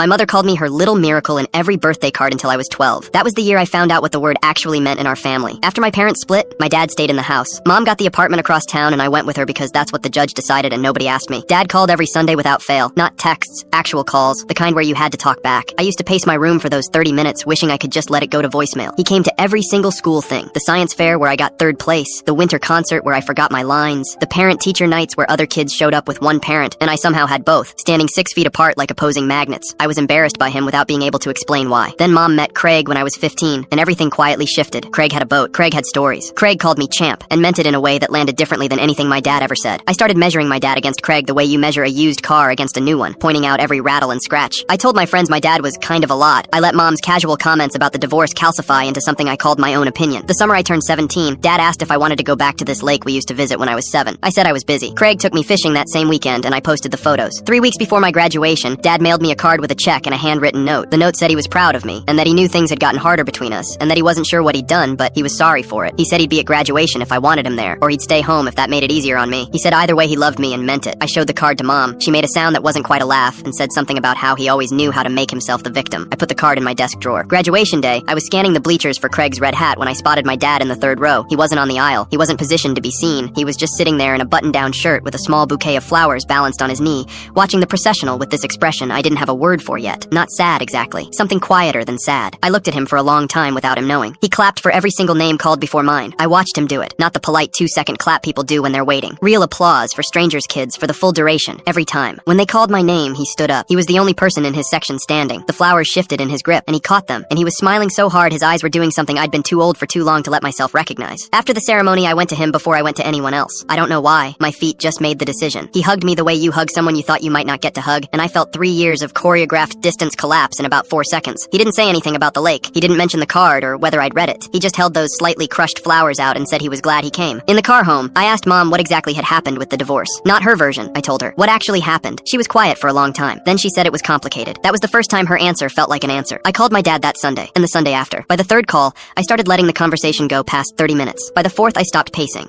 My mother called me her little miracle in every birthday card until I was 12. That was the year I found out what the word actually meant in our family. After my parents split, my dad stayed in the house. Mom got the apartment across town and I went with her because that's what the judge decided and nobody asked me. Dad called every Sunday without fail. Not texts, actual calls, the kind where you had to talk back. I used to pace my room for those 30 minutes wishing I could just let it go to voicemail. He came to every single school thing. The science fair where I got 3rd place, the winter concert where I forgot my lines, the parent-teacher nights where other kids showed up with one parent and I somehow had both, standing 6 feet apart like opposing magnets. I was embarrassed by him without being able to explain why. Then Mom met Craig when I was 15 and everything quietly shifted. Craig had a boat. Craig had stories. Craig called me champ and meant it in a way that landed differently than anything my dad ever said. I started measuring my dad against Craig the way you measure a used car against a new one, pointing out every rattle and scratch. I told my friends my dad was kind of a lot. I let Mom's casual comments about the divorce calcify into something I called my own opinion. The summer I turned 17, Dad asked if I wanted to go back to this lake we used to visit when I was 7. I said I was busy. Craig took me fishing that same weekend and I posted the photos. 3 weeks before my graduation, Dad mailed me a card with a check and a handwritten note. The note said he was proud of me and that he knew things had gotten harder between us and that he wasn't sure what he'd done, but he was sorry for it. He said he'd be at graduation if I wanted him there, or he'd stay home if that made it easier on me. He said either way he loved me and meant it. I showed the card to Mom. She made a sound that wasn't quite a laugh and said something about how he always knew how to make himself the victim. I put the card in my desk drawer. Graduation day, I was scanning the bleachers for Craig's red hat when I spotted my dad in the 3rd row. He wasn't on the aisle. He wasn't positioned to be seen. He was just sitting there in a button-down shirt with a small bouquet of flowers balanced on his knee, watching the processional with this expression I didn't have a word for yet. Not sad exactly. Something quieter than sad. I looked at him for a long time without him knowing. He clapped for every single name called before mine. I watched him do it. Not the polite 2-second clap people do when they're waiting. Real applause for strangers' kids for the full duration, every time. When they called my name, he stood up. He was the only person in his section standing. The flowers shifted in his grip, and he caught them, and he was smiling so hard his eyes were doing something I'd been too old for too long to let myself recognize. After the ceremony, I went to him before I went to anyone else. I don't know why. My feet just made the decision. He hugged me the way you hug someone you thought you might not get to hug, and I felt 3 years of choreographed distance collapse in about 4 seconds. He didn't say anything about the lake. He didn't mention the card or whether I'd read it. He just held those slightly crushed flowers out and said he was glad he came. In the car home, I asked Mom what exactly had happened with the divorce. Not her version, I told her. What actually happened? She was quiet for a long time. Then she said it was complicated. That was the first time her answer felt like an answer. I called my dad that Sunday, and the Sunday after. By the 3rd call, I started letting the conversation go past 30 minutes. By the 4th, I stopped pacing.